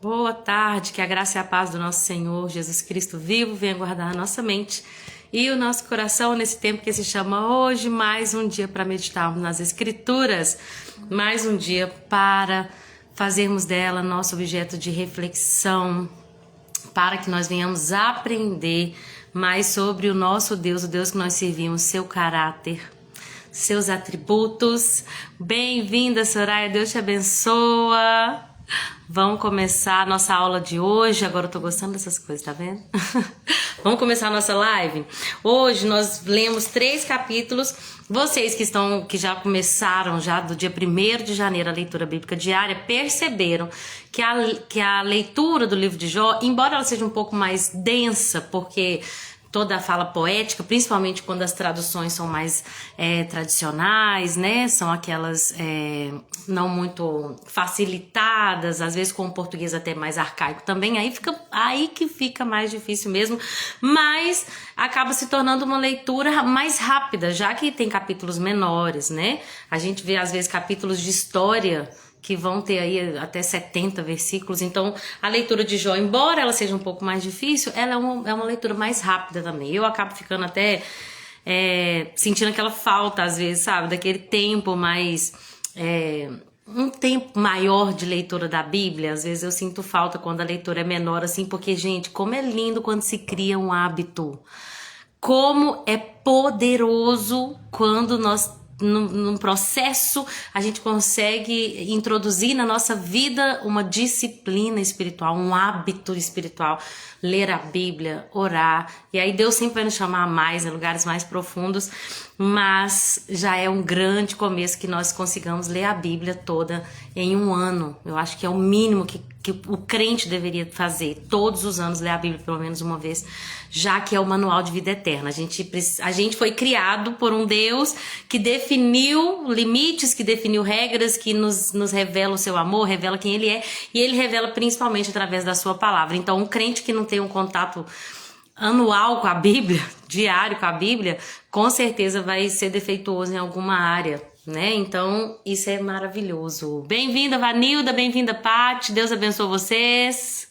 Boa tarde, que a graça e a paz do nosso Senhor Jesus Cristo vivo venha guardar a nossa mente e o nosso coração nesse tempo que se chama hoje, mais um dia para meditarmos nas Escrituras, mais um dia para fazermos dela nosso objeto de reflexão, para que nós venhamos aprender mais sobre o nosso Deus, o Deus que nós servimos, seu caráter, seus atributos. Bem-vinda, Soraya, Deus te abençoa. Vamos começar a nossa aula de hoje. Agora eu tô gostando dessas coisas, tá vendo? Vamos começar a nossa live. Hoje nós lemos 3 capítulos. Vocês que já começaram já do dia 1º de janeiro a leitura bíblica diária, perceberam que a leitura do livro de Jó, embora ela seja um pouco mais densa, porque toda a fala poética, principalmente quando as traduções são mais tradicionais, né? São aquelas não muito facilitadas, às vezes com o português até mais arcaico também, aí que fica mais difícil mesmo, mas acaba se tornando uma leitura mais rápida, já que tem capítulos menores, né? A gente vê às vezes capítulos de história que vão ter aí até 70 versículos. Então, a leitura de Jó, embora ela seja um pouco mais difícil, ela é uma leitura mais rápida também. Eu acabo ficando até sentindo aquela falta, às vezes, sabe? Daquele tempo mais... um tempo maior de leitura da Bíblia. Às vezes eu sinto falta quando a leitura é menor, assim, porque, gente, como é lindo quando se cria um hábito. Como é poderoso quando nós num processo a gente consegue introduzir na nossa vida uma disciplina espiritual, um hábito espiritual, ler a Bíblia, orar, e aí Deus sempre vai nos chamar a mais, em lugares mais profundos, mas já é um grande começo que nós consigamos ler a Bíblia toda em um ano. Eu acho que é o mínimo que o crente deveria fazer, todos os anos ler a Bíblia pelo menos uma vez, já que é o manual de vida eterna. A gente foi criado por um Deus que definiu limites, que definiu regras, que nos revela o seu amor, revela quem Ele é, e Ele revela principalmente através da sua palavra. Então, um crente que não tem um contato anual com a Bíblia, diário com a Bíblia, com certeza vai ser defeituoso em alguma área, né? Então, isso é maravilhoso. Bem-vinda, Vanilda, bem-vinda, Paty, Deus abençoe vocês.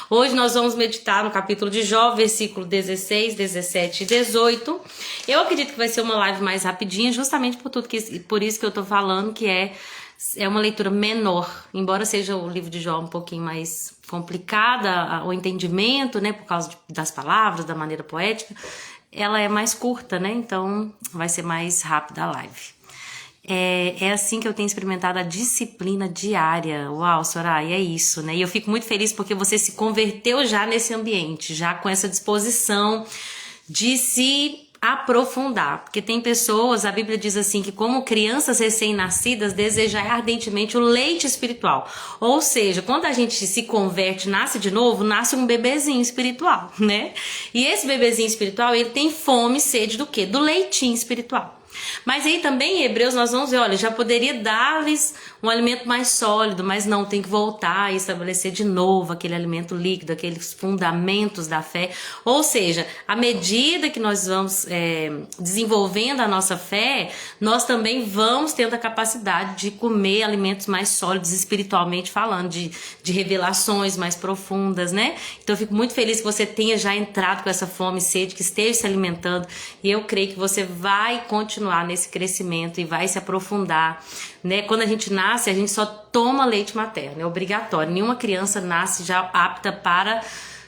Hoje nós vamos meditar no capítulo de Jó, versículo 16, 17 e 18. Eu acredito que vai ser uma live mais rapidinha, justamente por isso que eu tô falando que é uma leitura menor, embora seja o livro de Jó um pouquinho mais complicada, o entendimento, né, por causa das palavras, da maneira poética, ela é mais curta, né, então vai ser mais rápida a live. É assim que eu tenho experimentado a disciplina diária. Uau, Soraya, é isso, né? E eu fico muito feliz porque você se converteu já nesse ambiente, já com essa disposição de se aprofundar. Porque tem pessoas, a Bíblia diz assim, que como crianças recém-nascidas desejam ardentemente o leite espiritual. Ou seja, quando a gente se converte, nasce de novo, nasce um bebezinho espiritual, né? E esse bebezinho espiritual, ele tem fome e sede do quê? Do leitinho espiritual. Mas aí também em Hebreus nós vamos ver, olha, já poderia dar-lhes um alimento mais sólido, mas não, tem que voltar e estabelecer de novo aquele alimento líquido, aqueles fundamentos da fé. Ou seja, à medida que nós vamos desenvolvendo a nossa fé, nós também vamos tendo a capacidade de comer alimentos mais sólidos espiritualmente falando, de revelações mais profundas, né? Então eu fico muito feliz que você tenha já entrado com essa fome e sede, que esteja se alimentando, e eu creio que você vai continuar nesse crescimento e vai se aprofundar, né? Quando a gente nasce, a gente só toma leite materno, é obrigatório. Nenhuma criança nasce já apta para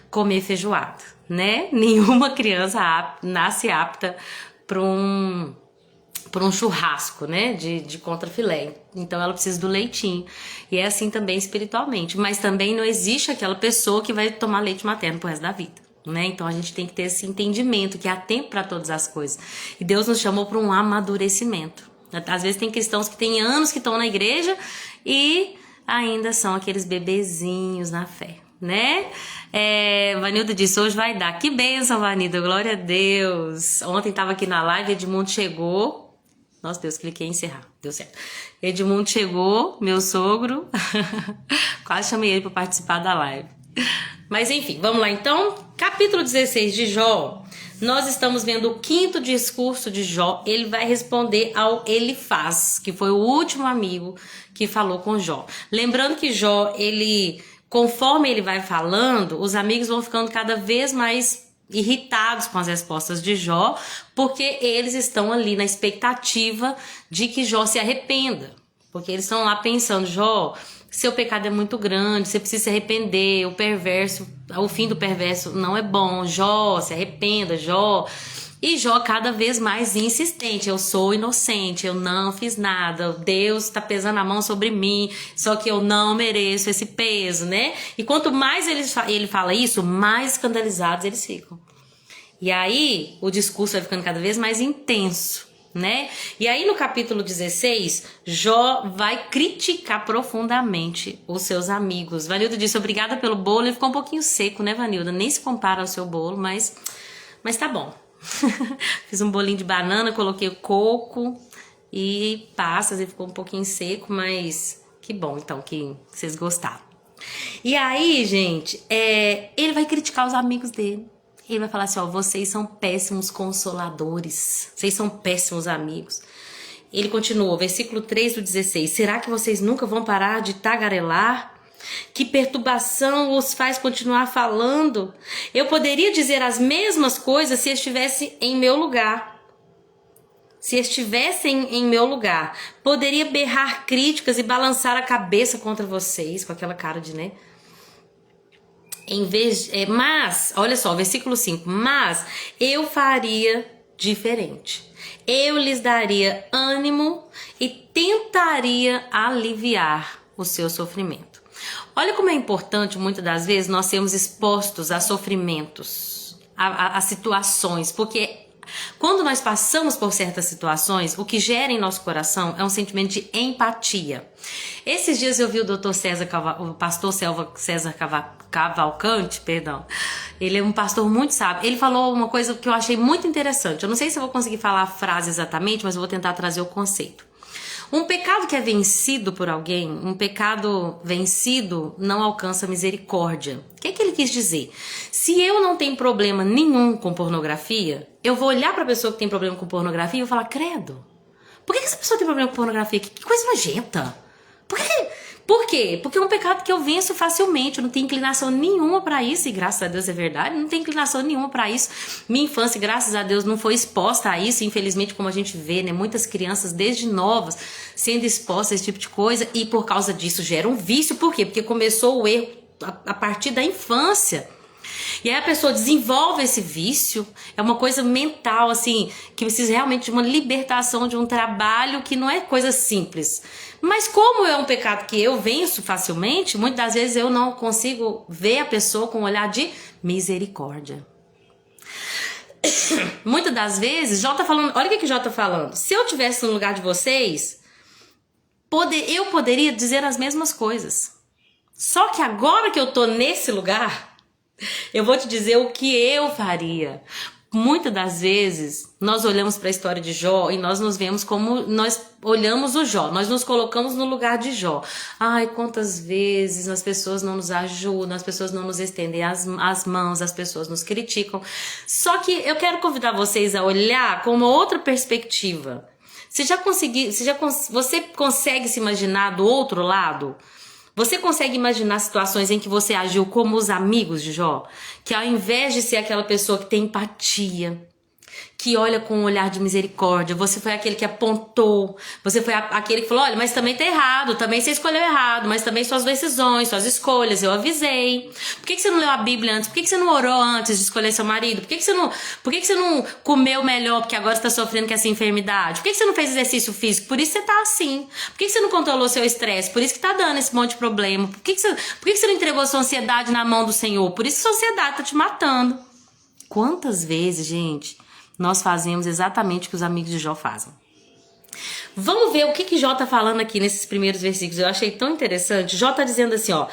comer feijoada, né? Nenhuma criança nasce apta para um churrasco, né? De contrafilé. Então ela precisa do leitinho. E é assim também espiritualmente. Mas também não existe aquela pessoa que vai tomar leite materno pro resto da vida, né? Então a gente tem que ter esse entendimento que há tempo para todas as coisas. E Deus nos chamou para um amadurecimento. Às vezes tem cristãos que têm anos que estão na igreja e ainda são aqueles bebezinhos na fé, né? Vanilda disse, hoje vai dar. Que bênção, Vanilda, glória a Deus. Ontem estava aqui na live, Edmundo chegou. Nossa, Deus, cliquei em encerrar, deu certo. Edmundo chegou, meu sogro. Quase chamei ele para participar da live. Mas enfim, vamos lá então. Capítulo 16 de Jó. Nós estamos vendo o 5º discurso de Jó. Ele vai responder ao Elifaz, que foi o último amigo que falou com Jó. Lembrando que Jó, ele Conforme ele vai falando, os amigos vão ficando cada vez mais irritados com as respostas de Jó, porque eles estão ali na expectativa de que Jó se arrependa. Porque eles estão lá pensando, Jó, seu pecado é muito grande, você precisa se arrepender, o fim do perverso não é bom, Jó, se arrependa, Jó. E Jó cada vez mais insistente, eu sou inocente, eu não fiz nada, Deus está pesando a mão sobre mim, só que eu não mereço esse peso, né? E quanto mais ele fala isso, mais escandalizados eles ficam. E aí o discurso vai ficando cada vez mais intenso, né? E aí no capítulo 16, Jó vai criticar profundamente os seus amigos. Vanilda disse, obrigada pelo bolo, ele ficou um pouquinho seco, né, Vanilda? Nem se compara ao seu bolo, mas tá bom. Fiz um bolinho de banana, coloquei coco e passas, ele ficou um pouquinho seco, mas que bom então que vocês gostaram. E aí, gente, ele vai criticar os amigos dele. Ele vai falar assim, ó, vocês são péssimos consoladores, vocês são péssimos amigos. Ele continua, versículo 3 do 16, será que vocês nunca vão parar de tagarelar? Que perturbação os faz continuar falando? Eu poderia dizer as mesmas coisas se estivesse em meu lugar. Se estivessem em meu lugar, poderia berrar críticas e balançar a cabeça contra vocês, com aquela cara de, né? Mas, olha só, versículo 5, mas eu faria diferente. Eu lhes daria ânimo e tentaria aliviar o seu sofrimento. Olha como é importante, muitas das vezes, nós sermos expostos a sofrimentos, a situações, porque quando nós passamos por certas situações, o que gera em nosso coração é um sentimento de empatia. Esses dias eu vi o pastor César Cavalcante, ele é um pastor muito sábio, ele falou uma coisa que eu achei muito interessante, eu não sei se eu vou conseguir falar a frase exatamente, mas eu vou tentar trazer o conceito. Um pecado que é vencido por alguém, um pecado vencido não alcança misericórdia. O que ele quis dizer? Se eu não tenho problema nenhum com pornografia, eu vou olhar para a pessoa que tem problema com pornografia e vou falar, credo, por que essa pessoa tem problema com pornografia? Que coisa nojenta. Por quê? Porque é um pecado que eu venço facilmente, eu não tenho inclinação nenhuma para isso, e graças a Deus é verdade, não tenho inclinação nenhuma para isso. Minha infância, graças a Deus, não foi exposta a isso, infelizmente, como a gente vê, né, muitas crianças desde novas sendo expostas a esse tipo de coisa, e por causa disso gera um vício. Por quê? Porque começou o erro a partir da infância. E aí a pessoa desenvolve esse vício, é uma coisa mental, assim, que precisa realmente de uma libertação, de um trabalho que não é coisa simples. Mas como é um pecado que eu venço facilmente, muitas das vezes eu não consigo ver a pessoa com um olhar de misericórdia. Muitas das vezes, Jó tá falando, olha o que Jó tá falando, se eu tivesse no lugar de vocês, eu poderia dizer as mesmas coisas. Só que agora que eu tô nesse lugar, eu vou te dizer o que eu faria. Muitas das vezes, nós olhamos para a história de Jó e nós nos vemos como nós olhamos o Jó. Nós nos colocamos no lugar de Jó. Ai, quantas vezes as pessoas não nos ajudam, as pessoas não nos estendem as mãos, as pessoas nos criticam. Só que eu quero convidar vocês a olhar com uma outra perspectiva. Você consegue se imaginar do outro lado? Você consegue imaginar situações em que você agiu como os amigos de Jó? Que ao invés de ser aquela pessoa que tem empatia, que olha com um olhar de misericórdia, você foi aquele que apontou, você foi aquele que falou, olha, mas também tá errado, também você escolheu errado, mas também suas decisões, suas escolhas, eu avisei. Por que você não leu a Bíblia antes? Por que você não orou antes de escolher seu marido? Por que você não comeu melhor porque agora você tá sofrendo com essa enfermidade? Por que você não fez exercício físico? Por isso você tá assim. Por que você não controlou seu estresse? Por isso que tá dando esse monte de problema. Por que você não entregou sua ansiedade na mão do Senhor? Por isso que sua ansiedade tá te matando. Quantas vezes, gente, nós fazemos exatamente o que os amigos de Jó fazem. Vamos ver o que Jó tá falando aqui nesses primeiros versículos. Eu achei tão interessante. Jó tá dizendo assim, ó,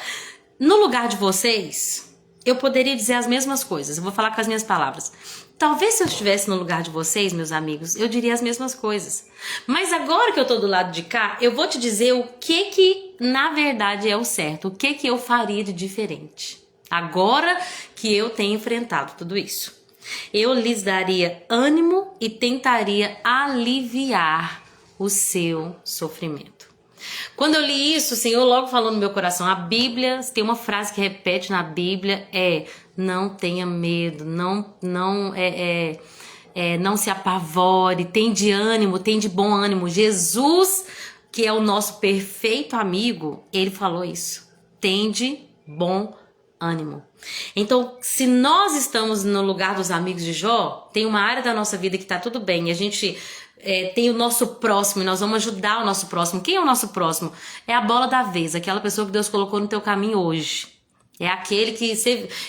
no lugar de vocês, eu poderia dizer as mesmas coisas. Eu vou falar com as minhas palavras. Talvez se eu estivesse no lugar de vocês, meus amigos, eu diria as mesmas coisas. Mas agora que eu tô do lado de cá, eu vou te dizer o que na verdade é o certo. O que eu faria de diferente. Agora que eu tenho enfrentado tudo isso. Eu lhes daria ânimo e tentaria aliviar o seu sofrimento. Quando eu li isso, o Senhor logo falou no meu coração, a Bíblia, tem uma frase que repete na Bíblia, não tenha medo, não se apavore, tem de ânimo, tem de bom ânimo. Jesus, que é o nosso perfeito amigo, ele falou isso, tem de bom ânimo. Então, se nós estamos no lugar dos amigos de Jó, tem uma área da nossa vida que tá tudo bem, e a gente tem o nosso próximo, e nós vamos ajudar o nosso próximo. Quem é o nosso próximo? É a bola da vez, aquela pessoa que Deus colocou no teu caminho hoje. É aquele que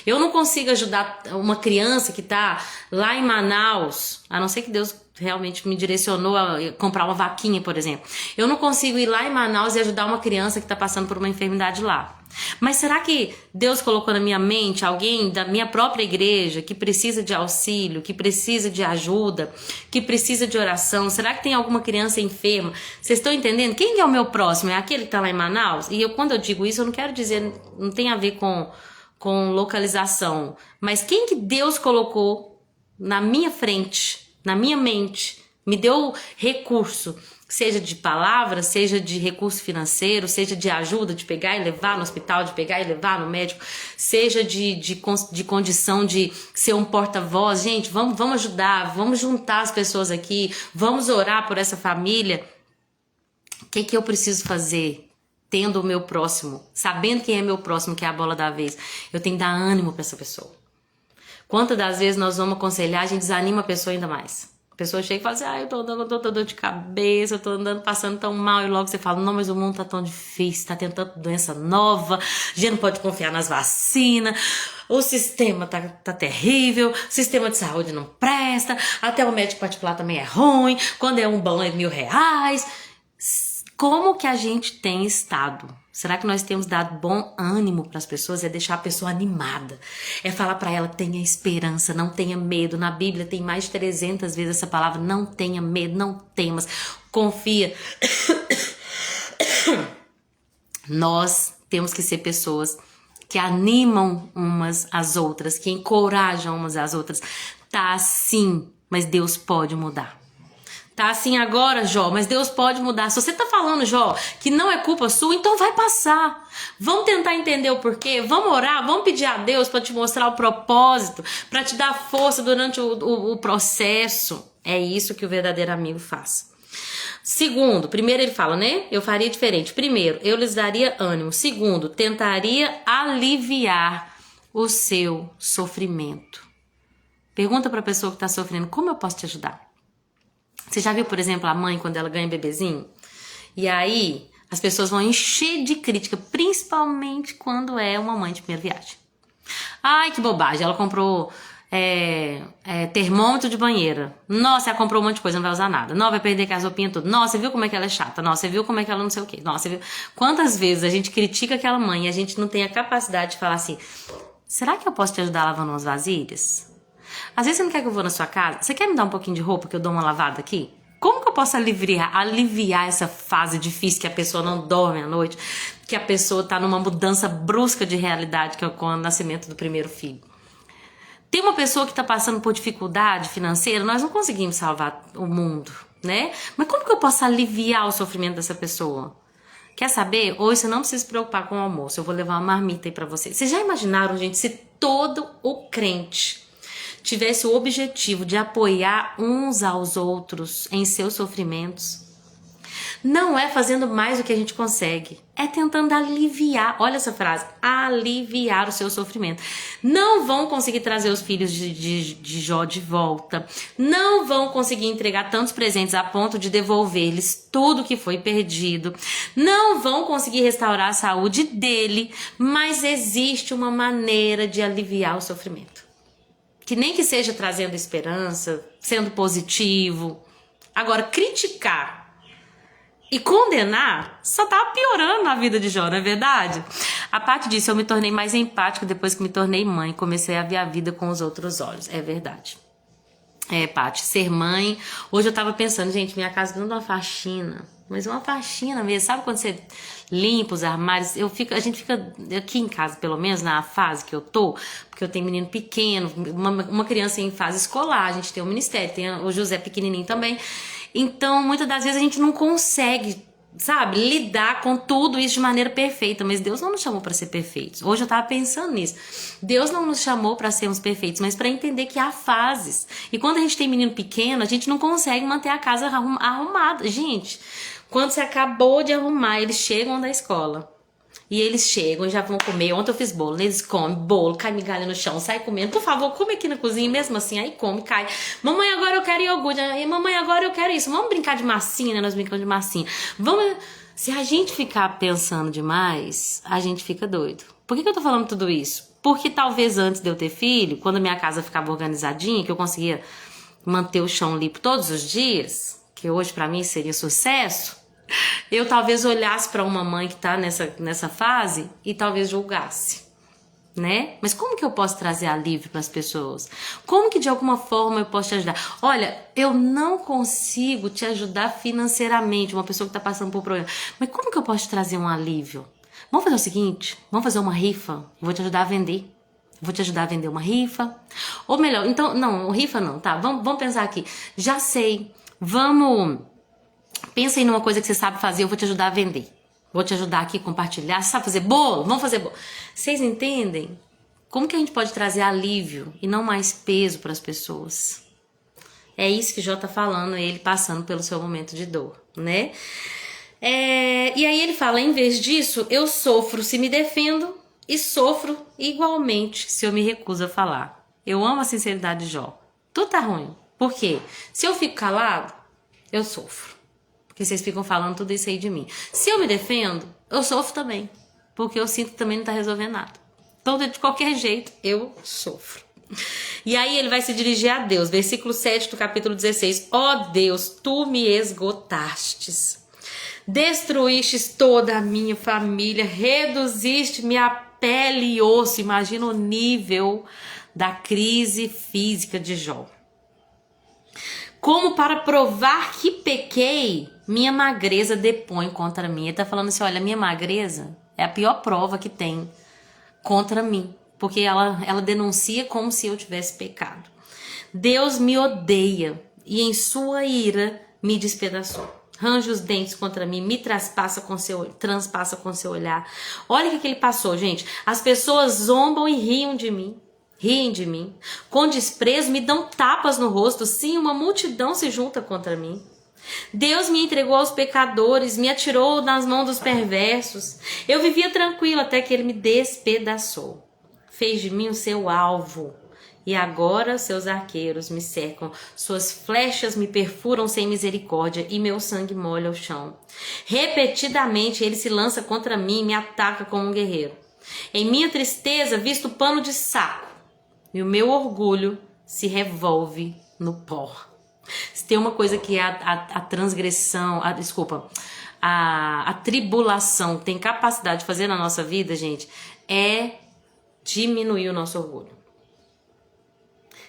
eu não consigo ajudar uma criança que tá lá em Manaus, a não ser que Deus realmente me direcionou a comprar uma vaquinha, por exemplo. Eu não consigo ir lá em Manaus e ajudar uma criança que tá passando por uma enfermidade lá. Mas será que Deus colocou na minha mente alguém da minha própria igreja que precisa de auxílio, que precisa de ajuda, que precisa de oração? Será que tem alguma criança enferma? Vocês estão entendendo? Quem é o meu próximo? É aquele que está lá em Manaus? E quando eu digo isso, eu não quero dizer, não tem a ver com localização. Mas quem que Deus colocou na minha frente, na minha mente, me deu recurso, seja de palavras, seja de recurso financeiro, seja de ajuda, de pegar e levar no hospital, de pegar e levar no médico, seja de condição de ser um porta-voz. Gente, vamos ajudar, vamos juntar as pessoas aqui, vamos orar por essa família. O que eu preciso fazer? Tendo o meu próximo, sabendo quem é meu próximo, que é a bola da vez, eu tenho que dar ânimo para essa pessoa. Quantas das vezes nós vamos aconselhar, a gente desanima a pessoa ainda mais. A pessoa chega e fala assim, eu tô dando dor de cabeça, eu tô andando, passando tão mal, e logo você fala, não, mas o mundo tá tão difícil, tá tendo tanta doença nova, a gente não pode confiar nas vacinas, o sistema tá terrível, o sistema de saúde não presta, até o médico particular também é ruim, quando é um balão é R$1.000. Como que a gente tem estado? Será que nós temos dado bom ânimo para as pessoas? É deixar a pessoa animada. É falar para ela, tenha esperança, não tenha medo. Na Bíblia tem mais de 300 vezes essa palavra, não tenha medo, não temas, confia. Nós temos que ser pessoas que animam umas às outras, que encorajam umas às outras. Tá assim, mas Deus pode mudar. Tá assim agora, Jó, mas Deus pode mudar. Se você tá falando, Jó, que não é culpa sua, então vai passar. Vamos tentar entender o porquê, vamos orar, vamos pedir a Deus para te mostrar o propósito, para te dar força durante o processo. É isso que o verdadeiro amigo faz. Segundo, primeiro ele fala, né? Eu faria diferente. Primeiro, eu lhes daria ânimo. Segundo, tentaria aliviar o seu sofrimento. Pergunta para a pessoa que tá sofrendo, como eu posso te ajudar? Você já viu, por exemplo, a mãe quando ela ganha bebezinho? E aí as pessoas vão encher de crítica, principalmente quando é uma mãe de primeira viagem. Ai, que bobagem, ela comprou termômetro de banheira. Nossa, ela comprou um monte de coisa, não vai usar nada. Não, vai perder as roupinhas tudo. Nossa, você viu como é que ela é chata? Nossa, você viu como é que ela não sei o quê? Nossa, você viu? Quantas vezes a gente critica aquela mãe e a gente não tem a capacidade de falar assim, será que eu posso te ajudar lavando umas vasilhas? Às vezes você não quer que eu vou na sua casa? Você quer me dar um pouquinho de roupa que eu dou uma lavada aqui? Como que eu posso aliviar essa fase difícil que a pessoa não dorme à noite? Que a pessoa tá numa mudança brusca de realidade, que é com o nascimento do primeiro filho. Tem uma pessoa que tá passando por dificuldade financeira, nós não conseguimos salvar o mundo, né? Mas como que eu posso aliviar o sofrimento dessa pessoa? Quer saber? Hoje você não precisa se preocupar com o almoço, eu vou levar uma marmita aí pra você. Vocês já imaginaram, gente, se todo o crente tivesse o objetivo de apoiar uns aos outros em seus sofrimentos? Não é fazendo mais do que a gente consegue, é tentando aliviar, olha essa frase, aliviar o seu sofrimento. Não vão conseguir trazer os filhos de Jó de volta, não vão conseguir entregar tantos presentes a ponto de devolver-lhes tudo que foi perdido, não vão conseguir restaurar a saúde dele, mas existe uma maneira de aliviar o sofrimento. Que nem que seja trazendo esperança, sendo positivo. Agora, criticar e condenar só tá piorando a vida de Jó, não é verdade? A parte disso, eu me tornei mais empática depois que me tornei mãe. Comecei a ver a vida com os outros olhos. É verdade. Paty, ser mãe... Hoje eu tava pensando, gente, minha casa dando uma faxina. Mas uma faxina mesmo. Sabe quando você limpa os armários? A gente fica aqui em casa, pelo menos, na fase que eu tô, porque eu tenho menino pequeno, uma criança em fase escolar, a gente tem o ministério, tem o José pequenininho também. Então, muitas das vezes a gente não consegue sabe, lidar com tudo isso de maneira perfeita, mas Deus não nos chamou para ser perfeitos. Hoje eu tava pensando nisso. Deus não nos chamou para sermos perfeitos, mas para entender que há fases. E quando a gente tem menino pequeno, a gente não consegue manter a casa arrumada. Gente, quando você acabou de arrumar, eles chegam da escola. E eles chegam e já vão comer. Ontem eu fiz bolo, eles comem bolo, cai migalha no chão, sai comendo. Por favor, come aqui na cozinha, mesmo assim, aí come, cai. Mamãe, agora eu quero iogurte. Mamãe, agora eu quero isso. Vamos brincar de massinha, né? Nós brincamos de massinha. Vamos... Se a gente ficar pensando demais, a gente fica doido. Por que eu tô falando tudo isso? Porque talvez antes de eu ter filho, quando a minha casa ficava organizadinha, que eu conseguia manter o chão limpo todos os dias, que hoje pra mim seria sucesso, eu talvez olhasse para uma mãe que tá nessa fase e talvez julgasse, né? Mas como que eu posso trazer alívio para as pessoas? Como que de alguma forma eu posso te ajudar? Olha, eu não consigo te ajudar financeiramente, uma pessoa que tá passando por problema, mas como que eu posso te trazer um alívio? Vamos fazer o seguinte, vamos fazer uma rifa, eu vou te ajudar a vender. Vou te ajudar a vender uma rifa. Ou melhor, então, não, rifa não, tá? Vamos pensar aqui. Já sei, pensa em uma coisa que você sabe fazer, eu vou te ajudar a vender. Vou te ajudar aqui a compartilhar. Você sabe fazer bolo? Vamos fazer bolo. Vocês entendem? Como que a gente pode trazer alívio e não mais peso para as pessoas? É isso que Jó tá falando, ele passando pelo seu momento de dor, né? E aí ele fala, em vez disso, eu sofro se me defendo e sofro igualmente se eu me recuso a falar. Eu amo a sinceridade de Jó. Tudo tá ruim. Por quê? Se eu fico calado, eu sofro. Porque vocês ficam falando tudo isso aí de mim. Se eu me defendo, eu sofro também. Porque eu sinto que também não tá resolvendo nada. Então, de qualquer jeito, eu sofro. E aí ele vai se dirigir a Deus. Versículo 7 do capítulo 16. Ó Deus, tu me esgotastes. Destruístes toda a minha família. Reduziste minha pele e osso. Imagina o nível da crise física de Jó. Como para provar que pequei, minha magreza depõe contra mim. Ele tá falando assim, olha, minha magreza é a pior prova que tem contra mim. Porque ela denuncia como se eu tivesse pecado. Deus me odeia e em sua ira me despedaçou. Range os dentes contra mim, me transpassa com seu olhar. Olha o que ele passou, gente. As pessoas zombam e riem de mim. Com desprezo me dão tapas no rosto. Sim, uma multidão se junta contra mim. Deus me entregou aos pecadores, me atirou nas mãos dos perversos. Eu vivia tranquila até que ele me despedaçou. Fez de mim o seu alvo. E agora seus arqueiros me cercam. Suas flechas me perfuram sem misericórdia e meu sangue molha o chão. Repetidamente ele se lança contra mim e me ataca como um guerreiro. Em minha tristeza visto pano de saco. E o meu orgulho se revolve no pó. Se tem uma coisa que a transgressão, a tribulação tem capacidade de fazer na nossa vida, gente, é diminuir o nosso orgulho.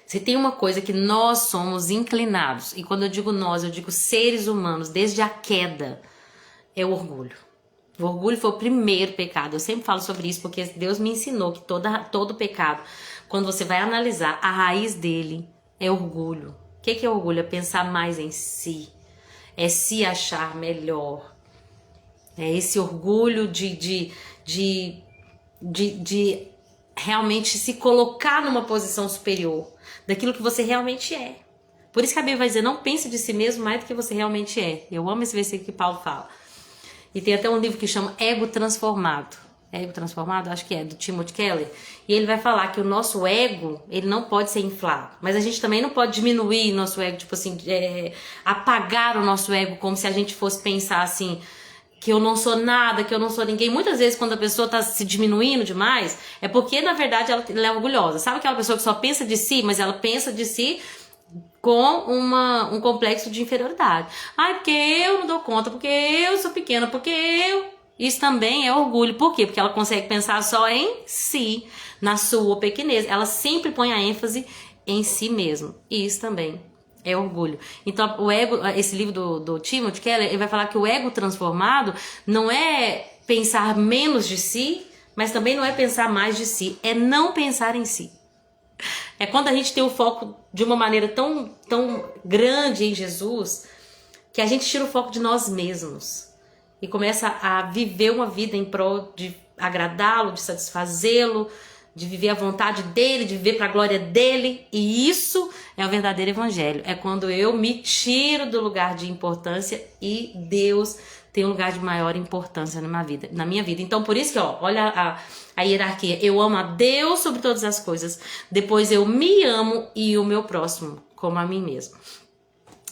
Se tem uma coisa que nós somos inclinados, e quando eu digo nós, eu digo seres humanos, desde a queda, é o orgulho. O orgulho foi o primeiro pecado. Eu sempre falo sobre isso porque Deus me ensinou que todo pecado, quando você vai analisar, a raiz dele é orgulho. O que é orgulho? É pensar mais em si. É se achar melhor. É esse orgulho de realmente se colocar numa posição superior daquilo que você realmente é. Por isso que a Bíblia vai dizer, não pense de si mesmo mais do que você realmente é. Eu amo esse versículo que Paulo fala. E tem até um livro que chama Ego Transformado. Ego Transformado? Acho que é, do Timothy Keller. E ele vai falar que o nosso ego, ele não pode ser inflado. Mas a gente também não pode diminuir nosso ego, tipo assim, apagar o nosso ego como se a gente fosse pensar assim, que eu não sou nada, que eu não sou ninguém. Muitas vezes quando a pessoa tá se diminuindo demais, é porque na verdade ela é orgulhosa. Sabe aquela pessoa que só pensa de si, mas ela pensa de si com um complexo de inferioridade. Ai, porque eu não dou conta, porque eu sou pequena, porque eu... Isso também é orgulho. Por quê? Porque ela consegue pensar só em si, na sua pequenez. Ela sempre põe a ênfase em si mesmo. E isso também é orgulho. Então, o ego, esse livro do Timothy Keller, ele vai falar que o ego transformado não é pensar menos de si, mas também não é pensar mais de si. É não pensar em si. É quando a gente tem o foco de uma maneira tão grande em Jesus, que a gente tira o foco de nós mesmos. e começa a viver uma vida em prol de agradá-lo, de satisfazê-lo, de viver a vontade dele, de viver para a glória dele. E isso é o verdadeiro evangelho. É quando eu me tiro do lugar de importância e Deus tem um lugar de maior importância na minha vida. Então, por isso que, olha a hierarquia. Eu amo a Deus sobre todas as coisas. Depois eu me amo e o meu próximo, como a mim mesmo.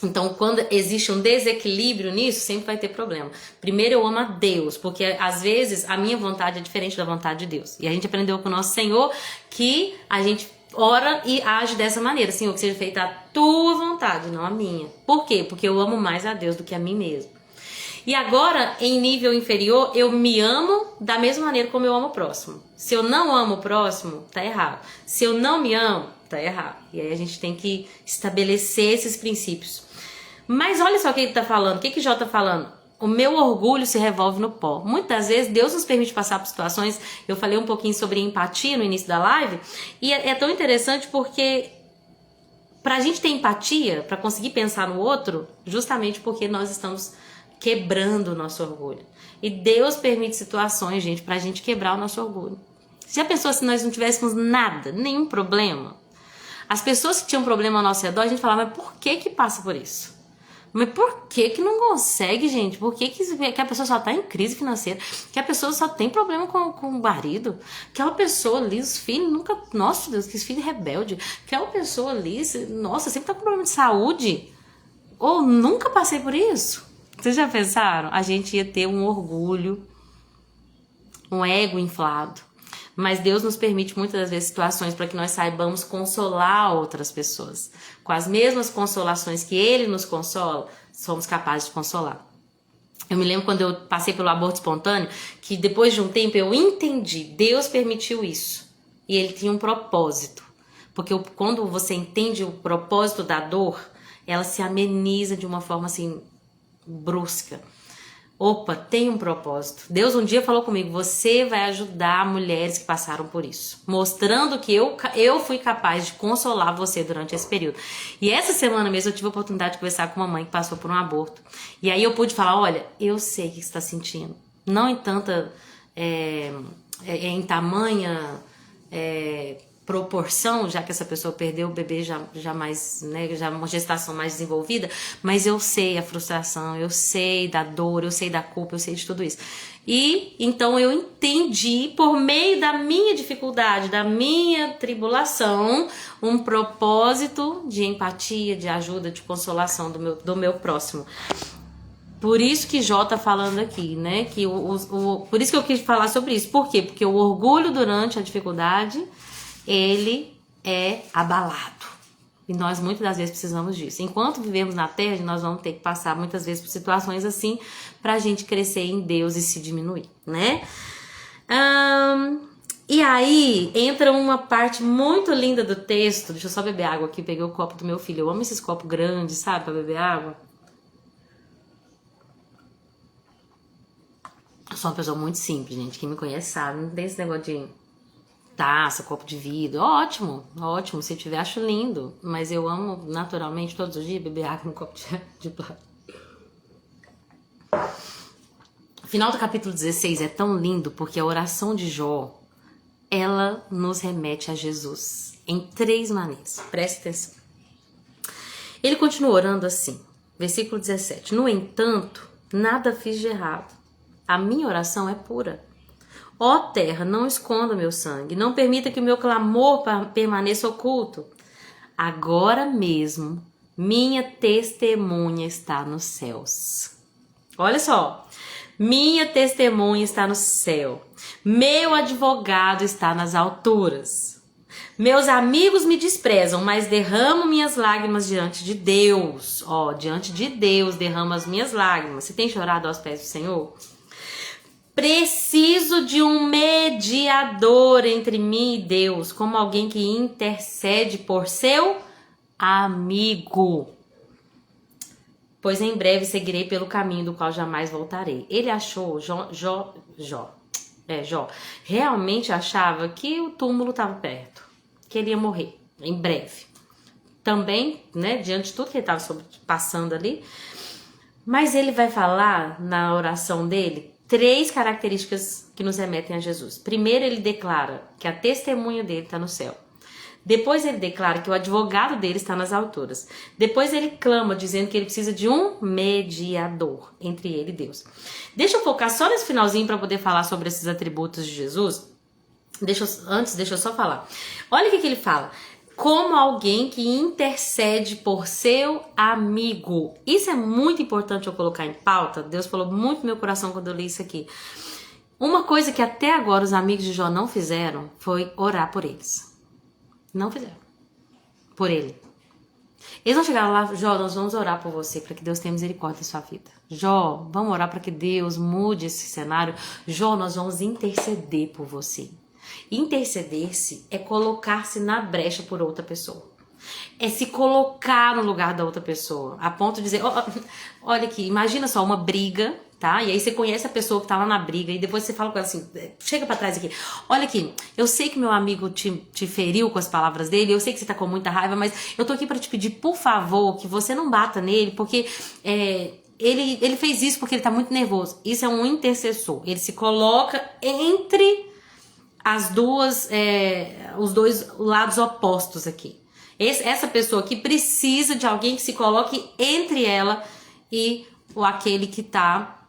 Então, quando existe um desequilíbrio nisso, sempre vai ter problema. Primeiro, eu amo a Deus, porque às vezes a minha vontade é diferente da vontade de Deus. E a gente aprendeu com o nosso Senhor que a gente ora e age dessa maneira. Senhor, que seja feita a tua vontade, não a minha. Por quê? Porque eu amo mais a Deus do que a mim mesmo. E agora, em nível inferior, eu me amo da mesma maneira como eu amo o próximo. Se eu não amo o próximo, tá errado. Se eu não me amo, tá errado. E aí a gente tem que estabelecer esses princípios. Mas olha só o que ele tá falando. O que Jó tá falando? O meu orgulho se revolve no pó. Muitas vezes Deus nos permite passar por situações. Eu falei um pouquinho sobre empatia no início da live. E é tão interessante porque pra gente ter empatia, pra conseguir pensar no outro, justamente porque nós estamos quebrando o nosso orgulho. E Deus permite situações, gente, pra gente quebrar o nosso orgulho. Já pensou se nós não tivéssemos nada, nenhum problema? As pessoas que tinham problema ao nosso redor, a gente falava, mas por que passa por isso? Mas por que não consegue, gente? Por que a pessoa só tá em crise financeira? Que a pessoa só tem problema com o marido? Aquela pessoa ali, os filhos nunca... Nossa, Deus, que filho rebelde. Aquela pessoa ali, nossa, sempre tá com problema de saúde. Ou nunca passei por isso? Vocês já pensaram? A gente ia ter um orgulho, um ego inflado. Mas Deus nos permite muitas das vezes situações para que nós saibamos consolar outras pessoas. Com as mesmas consolações que Ele nos consola, somos capazes de consolar. Eu me lembro quando eu passei pelo aborto espontâneo, que depois de um tempo eu entendi, Deus permitiu isso. E Ele tinha um propósito. Porque quando você entende o propósito da dor, ela se ameniza de uma forma assim, brusca. Opa, tem um propósito. Deus um dia falou comigo, você vai ajudar mulheres que passaram por isso. Mostrando que eu fui capaz de consolar você durante esse período. E essa semana mesmo eu tive a oportunidade de conversar com uma mãe que passou por um aborto. E aí eu pude falar, olha, eu sei o que você está sentindo. Não em tanta... em tamanha... proporção, já que essa pessoa perdeu o bebê já mais, né, já uma gestação mais desenvolvida, mas eu sei a frustração, eu sei da dor, eu sei da culpa, eu sei de tudo isso. E então eu entendi, por meio da minha dificuldade, da minha tribulação, um propósito de empatia, de ajuda, de consolação do meu próximo. Por isso que Jó tá falando aqui, né? Que por isso que eu quis falar sobre isso. Por quê? Porque o orgulho durante a dificuldade, ele é abalado. E nós muitas das vezes precisamos disso. Enquanto vivemos na Terra, nós vamos ter que passar muitas vezes por situações assim pra gente crescer em Deus e se diminuir, né? E aí entra uma parte muito linda do texto. Deixa eu só beber água aqui, peguei o copo do meu filho. Eu amo esses copos grandes, sabe, pra beber água. Eu sou uma pessoa muito simples, gente. Quem me conhece sabe, não tem esse negócio de taça, copo de vidro. Ótimo, ótimo. Se tiver, acho lindo. Mas eu amo, naturalmente, todos os dias, beber água no copo de plástico. O final do capítulo 16 é tão lindo porque a oração de Jó, ela nos remete a Jesus em 3 maneiras. Preste atenção. Ele continua orando assim. Versículo 17. No entanto, nada fiz de errado. A minha oração é pura. Ó terra, não esconda meu sangue, não permita que o meu clamor permaneça oculto. Agora mesmo, minha testemunha está nos céus. Olha só, minha testemunha está no céu. Meu advogado está nas alturas. Meus amigos me desprezam, mas derramo minhas lágrimas diante de Deus. Ó, diante de Deus derramo as minhas lágrimas. Você tem chorado aos pés do Senhor? Preciso de um mediador entre mim e Deus, como alguém que intercede por seu amigo. Pois em breve seguirei pelo caminho do qual jamais voltarei. Ele achou, Jó realmente achava que o túmulo estava perto, que ele ia morrer em breve. Também, né, diante de tudo que ele estava passando ali, Mas ele vai falar na oração dele 3 características que nos remetem a Jesus. Primeiro, ele declara que a testemunha dele está no céu. Depois ele declara que o advogado dele está nas alturas. Depois ele clama dizendo que ele precisa de um mediador entre ele e Deus. Deixa eu focar só nesse finalzinho para poder falar sobre esses atributos de Jesus. Deixa eu só falar. Olha o que ele fala. Como alguém que intercede por seu amigo. Isso é muito importante eu colocar em pauta. Deus falou muito no meu coração quando eu li isso aqui. Uma coisa que até agora os amigos de Jó não fizeram foi orar por eles. Não fizeram. Por ele. Eles não chegaram lá, Jó, nós vamos orar por você, para que Deus tenha misericórdia da sua vida. Jó, vamos orar para que Deus mude esse cenário. Jó, nós vamos interceder por você. Interceder-se é colocar-se na brecha por outra pessoa. É se colocar no lugar da outra pessoa. A ponto de dizer, olha aqui, imagina só uma briga, tá? E aí você conhece a pessoa que tá lá na briga e depois você fala com ela assim, chega pra trás aqui. Olha aqui, eu sei que meu amigo te feriu com as palavras dele, eu sei que você tá com muita raiva, mas eu tô aqui pra te pedir, por favor, que você não bata nele, porque ele fez isso porque ele tá muito nervoso. Isso é um intercessor. Ele se coloca entre os dois lados opostos aqui. Essa pessoa aqui precisa de alguém que se coloque entre ela e aquele que tá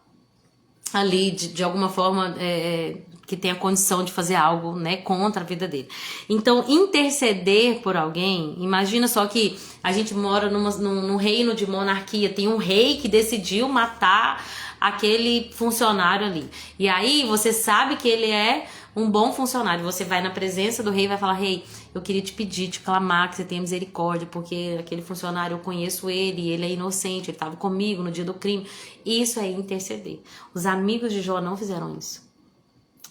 ali de alguma forma que tem a condição de fazer algo, né, contra a vida dele. Então, interceder por alguém, imagina só que a gente mora num reino de monarquia, tem um rei que decidiu matar aquele funcionário ali. E aí você sabe que ele é um bom funcionário. Você vai na presença do rei e vai falar, rei, eu queria te pedir, te clamar que você tenha misericórdia, porque aquele funcionário, eu conheço ele é inocente, ele estava comigo no dia do crime. Isso é interceder. Os amigos de Jó não fizeram isso.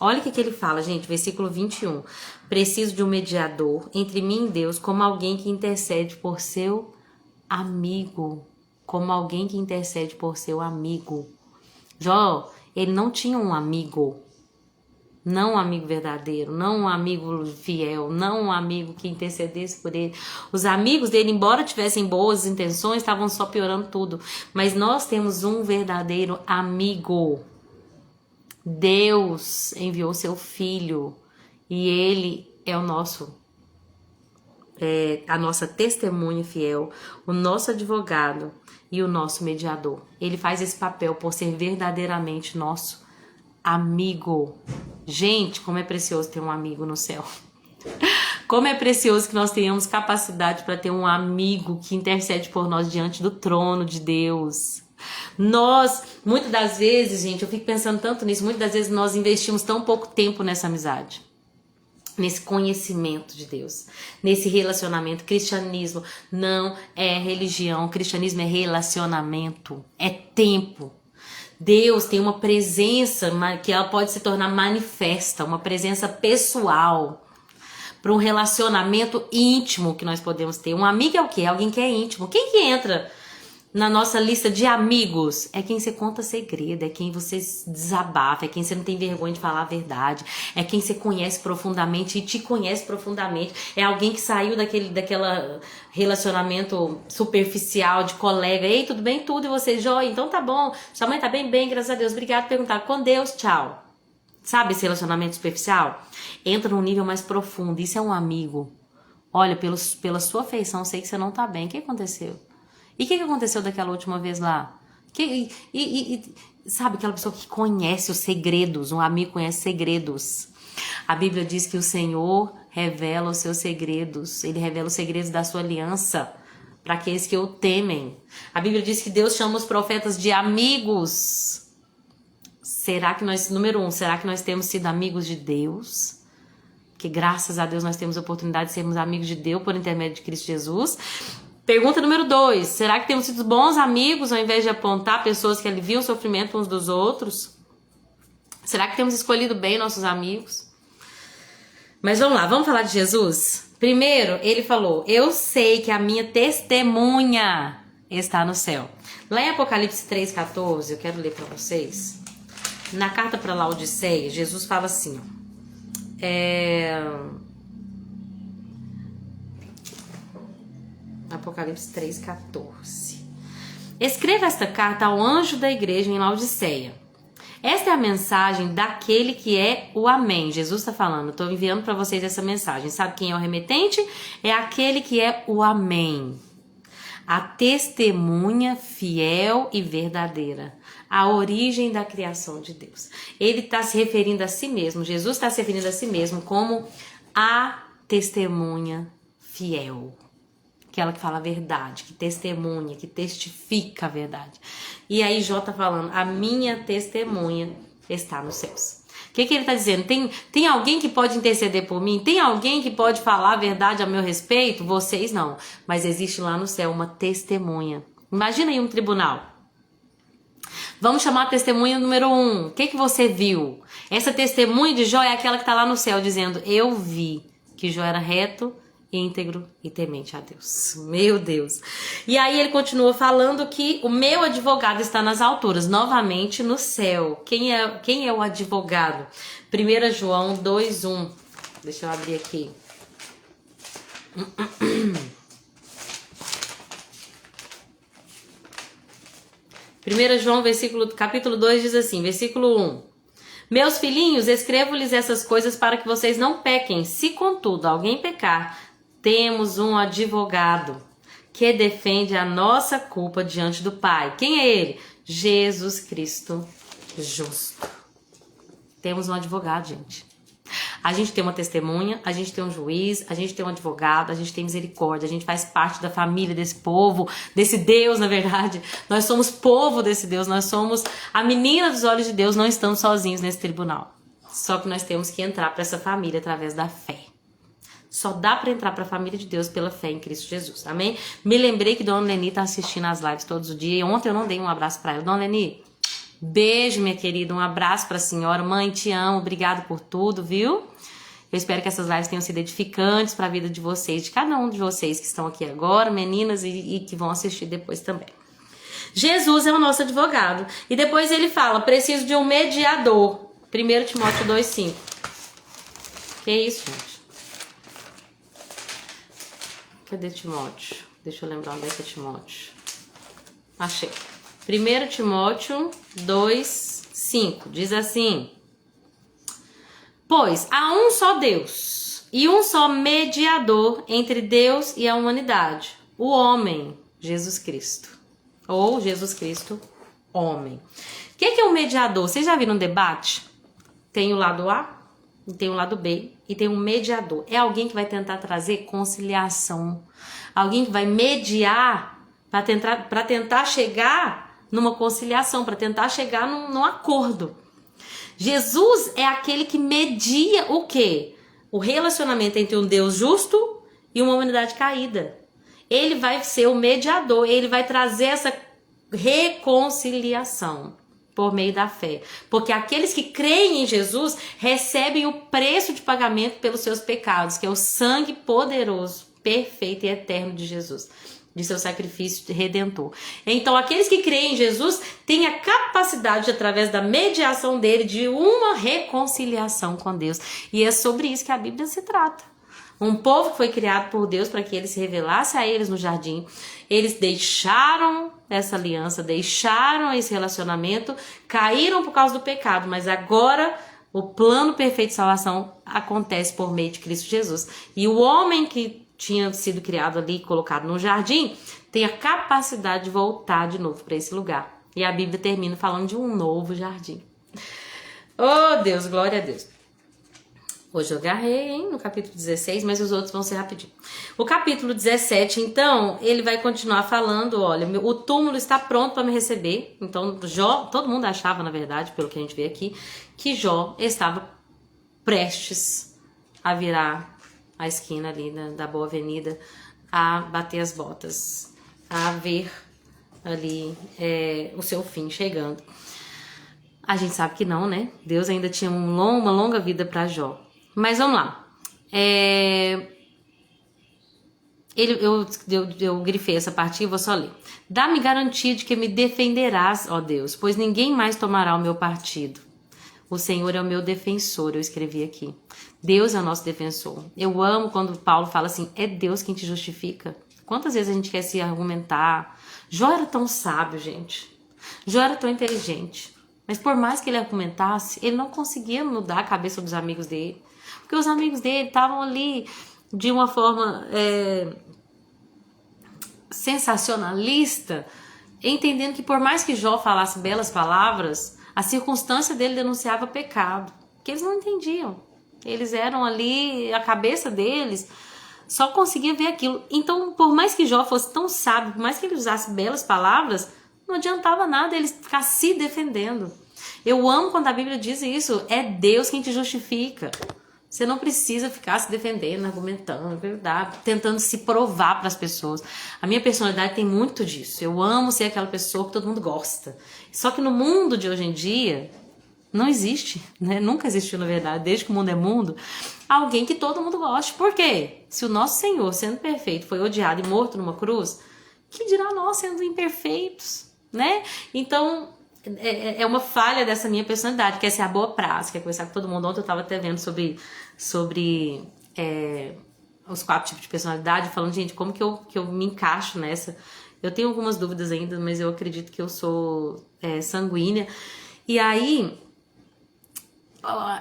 Olha o que ele fala, gente, versículo 21. Preciso de um mediador entre mim e Deus, como alguém que intercede por seu amigo. Como alguém que intercede por seu amigo. Jó, ele não tinha um amigo. Não um amigo verdadeiro, não um amigo fiel, não um amigo que intercedesse por ele. Os amigos dele, embora tivessem boas intenções, estavam só piorando tudo. Mas nós temos um verdadeiro amigo. Deus enviou seu filho e ele é a nossa testemunha fiel, o nosso advogado e o nosso mediador. Ele faz esse papel por ser verdadeiramente nosso amigo. Gente, como é precioso ter um amigo no céu. Como é precioso que nós tenhamos capacidade para ter um amigo que intercede por nós diante do trono de Deus. Muitas das vezes, gente, eu fico pensando tanto nisso, muitas das vezes nós investimos tão pouco tempo nessa amizade, nesse conhecimento de Deus, nesse relacionamento. Cristianismo não é religião, cristianismo é relacionamento, é tempo. Deus tem uma presença que ela pode se tornar manifesta, uma presença pessoal, para um relacionamento íntimo que nós podemos ter. Um amigo é o quê? Alguém que é íntimo. Quem que entra na nossa lista de amigos? É quem você conta segredo, é quem você desabafa, é quem você não tem vergonha de falar a verdade, é quem você conhece profundamente e te conhece profundamente, é alguém que saiu daquela relacionamento superficial de colega. Ei, tudo bem? Tudo, e você? Joia, então tá bom, sua mãe tá bem? Bem, graças a Deus, obrigado, perguntar, com Deus, tchau. Sabe esse relacionamento superficial? Entra num nível mais profundo, isso é um amigo. Olha, pela sua feição, sei que você não tá bem, o que aconteceu? E o que aconteceu daquela última vez lá? Sabe, aquela pessoa que conhece os segredos, um amigo conhece segredos. A Bíblia diz que o Senhor revela os seus segredos, Ele revela os segredos da sua aliança para aqueles que o temem. A Bíblia diz que Deus chama os profetas de amigos. Será que nós temos sido amigos de Deus? Que graças a Deus nós temos a oportunidade de sermos amigos de Deus por intermédio de Cristo Jesus. Pergunta número 2. Será que temos sido bons amigos ao invés de apontar pessoas que aliviam o sofrimento uns dos outros? Será que temos escolhido bem nossos amigos? Mas vamos lá, vamos falar de Jesus? Primeiro, ele falou, eu sei que a minha testemunha está no céu. Lá em Apocalipse 3,14, eu quero ler para vocês. Na carta para Laodiceia, Jesus fala assim, Apocalipse 3,14. Escreva esta carta ao anjo da igreja em Laodiceia. Esta é a mensagem daquele que é o Amém. Jesus está falando, estou enviando para vocês essa mensagem. Sabe quem é o remetente? É aquele que é o Amém. A testemunha fiel e verdadeira. A origem da criação de Deus. Ele está se referindo a si mesmo. Jesus está se referindo a si mesmo como a testemunha fiel. Aquela que fala a verdade, que testemunha, que testifica a verdade. E aí Jó está falando, a minha testemunha está nos céus. O que ele está dizendo? Tem alguém que pode interceder por mim? Tem alguém que pode falar a verdade a meu respeito? Vocês não. Mas existe lá no céu uma testemunha. Imagina aí um tribunal. Vamos chamar a testemunha número 1. O que você viu? Essa testemunha de Jó é aquela que está lá no céu dizendo, eu vi que Jó era reto, íntegro e temente a Deus. Meu Deus. E aí ele continua falando que o meu advogado está nas alturas, novamente no céu. Quem é o advogado? 1 João 2:1. Deixa eu abrir aqui. 1 João, capítulo 2 diz assim, versículo 1. Meus filhinhos, escrevo-lhes essas coisas para que vocês não pequem. Se, contudo, alguém pecar, temos um advogado que defende a nossa culpa diante do Pai. Quem é ele? Jesus Cristo justo. Temos um advogado, gente. A gente tem uma testemunha, a gente tem um juiz, a gente tem um advogado, a gente tem misericórdia, a gente faz parte da família desse povo, desse Deus, na verdade. Nós somos povo desse Deus, nós somos a menina dos olhos de Deus, não estamos sozinhos nesse tribunal. Só que nós temos que entrar para essa família através da fé. Só dá para entrar para a família de Deus pela fé em Cristo Jesus, amém? Me lembrei que Dona Leni tá assistindo as lives todos os dias e ontem eu não dei um abraço para ela. Dona Leni, beijo, minha querida, um abraço para a senhora. Mãe, te amo, obrigado por tudo, viu? Eu espero que essas lives tenham sido edificantes para a vida de vocês, de cada um de vocês que estão aqui agora, meninas, e que vão assistir depois também. Jesus é o nosso advogado. E depois ele fala, preciso de um mediador. 1 Timóteo 2:5. Que isso, gente? Cadê Timóteo? Deixa eu lembrar onde é que é Timóteo. Achei. 1 Timóteo 2:5. Diz assim... Pois há um só Deus e um só mediador entre Deus e a humanidade, o homem, Jesus Cristo. Ou Jesus Cristo, homem. O que é um mediador? Vocês já viram um debate? Tem o lado A, tem o lado B e tem um mediador. É alguém que vai tentar trazer conciliação. Alguém que vai mediar para tentar chegar numa conciliação, para tentar chegar num acordo. Jesus é aquele que media o quê? O relacionamento entre um Deus justo e uma humanidade caída. Ele vai ser o mediador, ele vai trazer essa reconciliação por meio da fé. Porque aqueles que creem em Jesus recebem o preço de pagamento pelos seus pecados, que é o sangue poderoso, perfeito e eterno de Jesus, de seu sacrifício redentor. Então, aqueles que creem em Jesus têm a capacidade, através da mediação dele, de uma reconciliação com Deus. E é sobre isso que a Bíblia se trata. Um povo que foi criado por Deus para que ele se revelasse a eles no jardim. Eles deixaram essa aliança, deixaram esse relacionamento, caíram por causa do pecado, mas agora o plano perfeito de salvação acontece por meio de Cristo Jesus. E o homem que tinha sido criado ali, colocado no jardim, tem a capacidade de voltar de novo para esse lugar. E a Bíblia termina falando de um novo jardim. Oh, Deus, glória a Deus. Hoje eu agarrei, hein, no capítulo 16, mas os outros vão ser rapidinho. O capítulo 17, então, ele vai continuar falando, olha, o túmulo está pronto para me receber. Então, Jó, todo mundo achava, na verdade, pelo que a gente vê aqui, que Jó estava prestes a virar a esquina ali da Boa Avenida, a bater as botas, a ver ali o seu fim chegando. A gente sabe que não, né? Deus ainda tinha uma longa vida para Jó. Mas vamos lá. Eu grifei essa parte e vou só ler. Dá-me garantia de que me defenderás, ó Deus, pois ninguém mais tomará o meu partido. O Senhor é o meu defensor, eu escrevi aqui. Deus é o nosso defensor. Eu amo quando Paulo fala assim, é Deus quem te justifica. Quantas vezes a gente quer se argumentar? Jó era tão sábio, gente. Jó era tão inteligente. Mas por mais que ele argumentasse, ele não conseguia mudar a cabeça dos amigos dele. Porque os amigos dele estavam ali de uma forma sensacionalista, entendendo que por mais que Jó falasse belas palavras, a circunstância dele denunciava pecado. Porque eles não entendiam. Eles eram ali, a cabeça deles só conseguia ver aquilo. Então, por mais que Jó fosse tão sábio, por mais que ele usasse belas palavras, não adiantava nada ele ficar se defendendo. Eu amo quando a Bíblia diz isso. É Deus quem te justifica. Você não precisa ficar se defendendo, argumentando, verdade, tentando se provar para as pessoas. A minha personalidade tem muito disso. Eu amo ser aquela pessoa que todo mundo gosta. Só que no mundo de hoje em dia, não existe, né? Nunca existiu, na verdade, desde que o mundo é mundo, alguém que todo mundo goste. Por quê? Se o nosso Senhor, sendo perfeito, foi odiado e morto numa cruz, que dirá nós sendo imperfeitos, né? Então, é uma falha dessa minha personalidade, que é ser a boa praça, que é conversar com todo mundo. Ontem eu estava até vendo sobre os 4 tipos de personalidade, falando, gente, como que eu me encaixo nessa? Eu tenho algumas dúvidas ainda, mas eu acredito que eu sou sanguínea. E aí,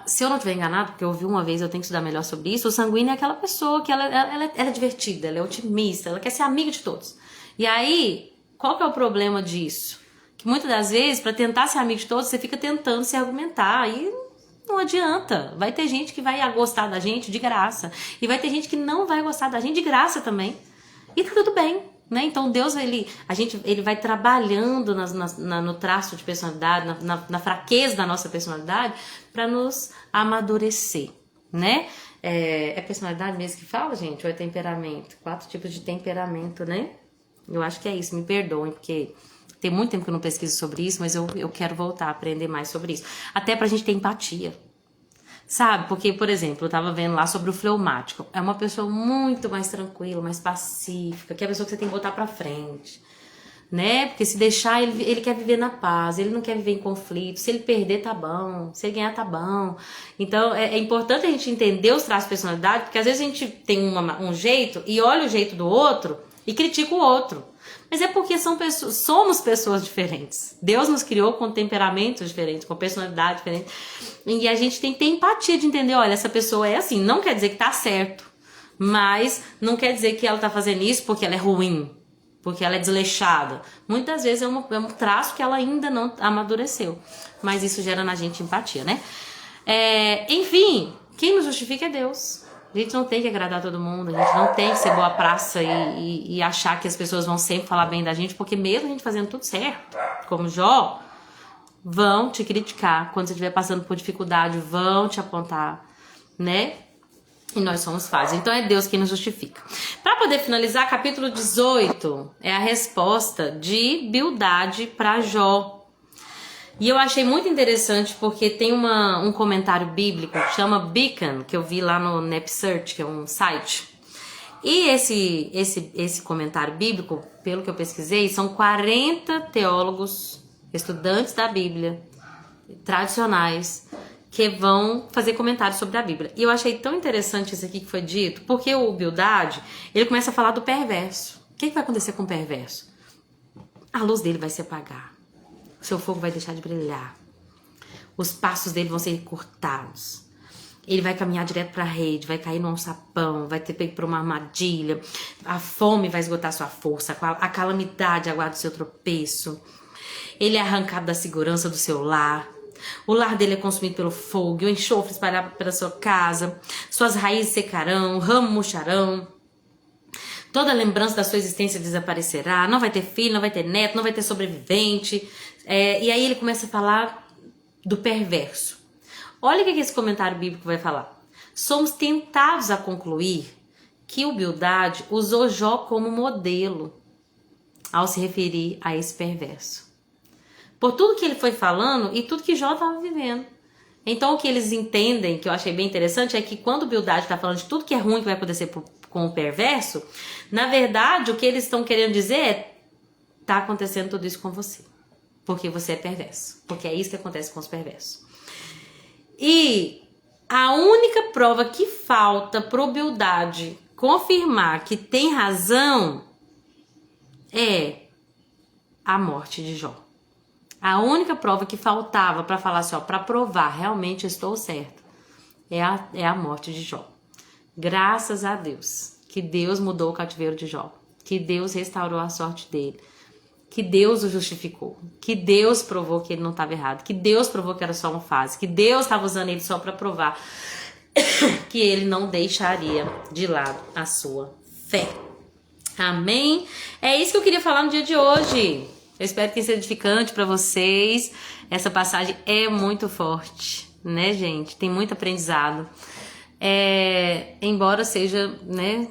se eu não estiver enganado, porque eu ouvi uma vez, eu tenho que estudar melhor sobre isso, o sanguíneo é aquela pessoa que ela é divertida, ela é otimista, ela quer ser amiga de todos. E aí, qual que é o problema disso? Que muitas das vezes, para tentar ser amigo de todos, você fica tentando se argumentar e não adianta. Vai ter gente que vai gostar da gente de graça e vai ter gente que não vai gostar da gente de graça também. E tá tudo bem, né? Então Deus, ele vai trabalhando no traço de personalidade, na fraqueza da nossa personalidade para nos amadurecer, né? É personalidade mesmo que fala, gente? Ou é temperamento? 4 tipos de temperamento, né? Eu acho que é isso, me perdoem, porque tem muito tempo que eu não pesquiso sobre isso, mas eu quero voltar a aprender mais sobre isso. Até pra gente ter empatia, sabe? Porque, por exemplo, eu tava vendo lá sobre o fleumático. É uma pessoa muito mais tranquila, mais pacífica, que é a pessoa que você tem que botar pra frente, né? Porque se deixar, ele quer viver na paz, ele não quer viver em conflito. Se ele perder, tá bom. Se ele ganhar, tá bom. Então, é importante a gente entender os traços de personalidade, porque às vezes a gente tem um jeito e olha o jeito do outro e critica o outro. Mas é porque somos pessoas diferentes. Deus nos criou com temperamentos diferentes, com personalidade diferente. E a gente tem que ter empatia de entender, olha, essa pessoa é assim. Não quer dizer que tá certo, mas não quer dizer que ela tá fazendo isso porque ela é ruim, porque ela é desleixada. Muitas vezes é um traço que ela ainda não amadureceu. Mas isso gera na gente empatia, né? Enfim, quem nos justifica é Deus. A gente não tem que agradar todo mundo, a gente não tem que ser boa praça e achar que as pessoas vão sempre falar bem da gente, porque mesmo a gente fazendo tudo certo, como Jó, vão te criticar. Quando você estiver passando por dificuldade, vão te apontar, né? E nós somos falhos. Então é Deus quem nos justifica. Para poder finalizar, capítulo 18 é a resposta de Bildade para Jó. E eu achei muito interessante porque tem um comentário bíblico que chama Beacon, que eu vi lá no NepSearch, que é um site. E esse comentário bíblico, pelo que eu pesquisei, são 40 teólogos, estudantes da Bíblia, tradicionais, que vão fazer comentários sobre a Bíblia. E eu achei tão interessante isso aqui que foi dito, porque o Bildade, ele começa a falar do perverso. O que vai acontecer com o perverso? A luz dele vai se apagar. O seu fogo vai deixar de brilhar. Os passos dele vão ser cortados. Ele vai caminhar direto para a rede, vai cair num sapão, vai ter pego por uma armadilha. A fome vai esgotar sua força, a calamidade aguarda o seu tropeço. Ele é arrancado da segurança do seu lar. O lar dele é consumido pelo fogo, e o enxofre espalhado pela sua casa. Suas raízes secarão, ramos murcharão. Toda lembrança da sua existência desaparecerá. Não vai ter filho, não vai ter neto, não vai ter sobrevivente. E aí ele começa a falar do perverso. Olha o que esse comentário bíblico vai falar. Somos tentados a concluir que o Bildade usou Jó como modelo ao se referir a esse perverso. Por tudo que ele foi falando e tudo que Jó estava vivendo. Então o que eles entendem, que eu achei bem interessante, é que quando o Bildade está falando de tudo que é ruim que vai acontecer com o perverso, na verdade o que eles estão querendo dizer é: tá acontecendo tudo isso com você. Porque você é perverso. Porque é isso que acontece com os perversos. E a única prova que falta pro Bildade confirmar que tem razão é a morte de Jó. A única prova que faltava para falar assim, ó, para provar realmente estou certo, é a morte de Jó. Graças a Deus, que Deus mudou o cativeiro de Jó, que Deus restaurou a sorte dele, que Deus o justificou, que Deus provou que ele não estava errado, que Deus provou que era só uma fase, que Deus estava usando ele só para provar que ele não deixaria de lado a sua fé. Amém? É isso que eu queria falar no dia de hoje. Eu espero que seja edificante para vocês. Essa passagem é muito forte, né, gente? Tem muito aprendizado. Embora seja, né,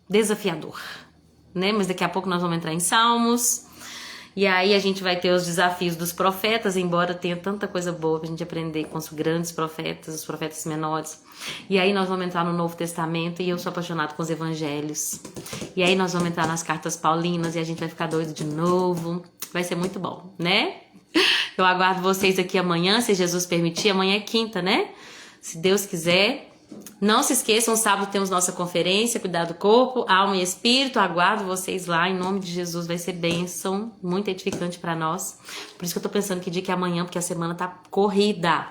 desafiador, né? Mas daqui a pouco nós vamos entrar em Salmos. E aí a gente vai ter os desafios dos profetas, embora tenha tanta coisa boa pra gente aprender com os grandes profetas, os profetas menores. E aí nós vamos entrar no Novo Testamento, e eu sou apaixonada com os evangelhos. E aí nós vamos entrar nas cartas paulinas, e a gente vai ficar doido de novo. Vai ser muito bom, né? Eu aguardo vocês aqui amanhã, se Jesus permitir. Amanhã é quinta, né? Se Deus quiser. Não se esqueçam, sábado temos nossa conferência, Cuidar do Corpo, Alma e Espírito. Aguardo vocês lá, em nome de Jesus. Vai ser bênção, muito edificante para nós. Por isso que eu tô pensando que dia que é amanhã, porque a semana tá corrida,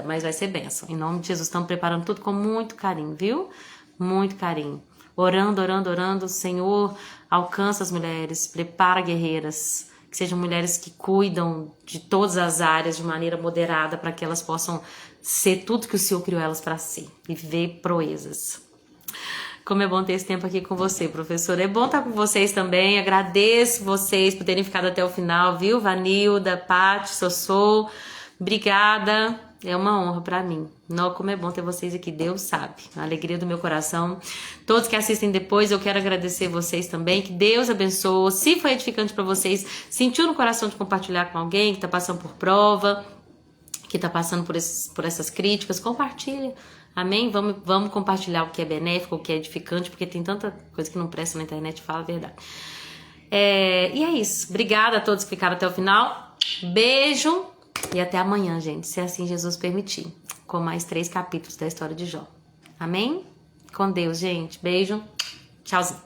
mas vai ser bênção. Em nome de Jesus, estamos preparando tudo com muito carinho, viu? Muito carinho. Orando, orando, orando. Senhor, alcança as mulheres, prepara guerreiras, que sejam mulheres que cuidam de todas as áreas de maneira moderada, para que elas possam ser tudo que o Senhor criou elas para ser e viver proezas. Como é bom ter esse tempo aqui com você, professora. É bom estar com vocês também. Agradeço vocês por terem ficado até o final, viu? Vanilda, Paty, Sossô, obrigada. É uma honra para mim. Não, como é bom ter vocês aqui, Deus sabe. A alegria do meu coração. Todos que assistem depois, eu quero agradecer vocês também. Que Deus abençoe. Se foi edificante para vocês, sentiu no coração de compartilhar com alguém que está passando por prova, que está passando por essas críticas, compartilha. Amém? Vamos compartilhar o que é benéfico, o que é edificante, porque tem tanta coisa que não presta na internet, fala a verdade. E é isso. Obrigada a todos que ficaram até o final. Beijo. E até amanhã, gente, se assim Jesus permitir, com mais 3 capítulos da história de Jó. Amém? Com Deus, gente. Beijo. Tchauzinho.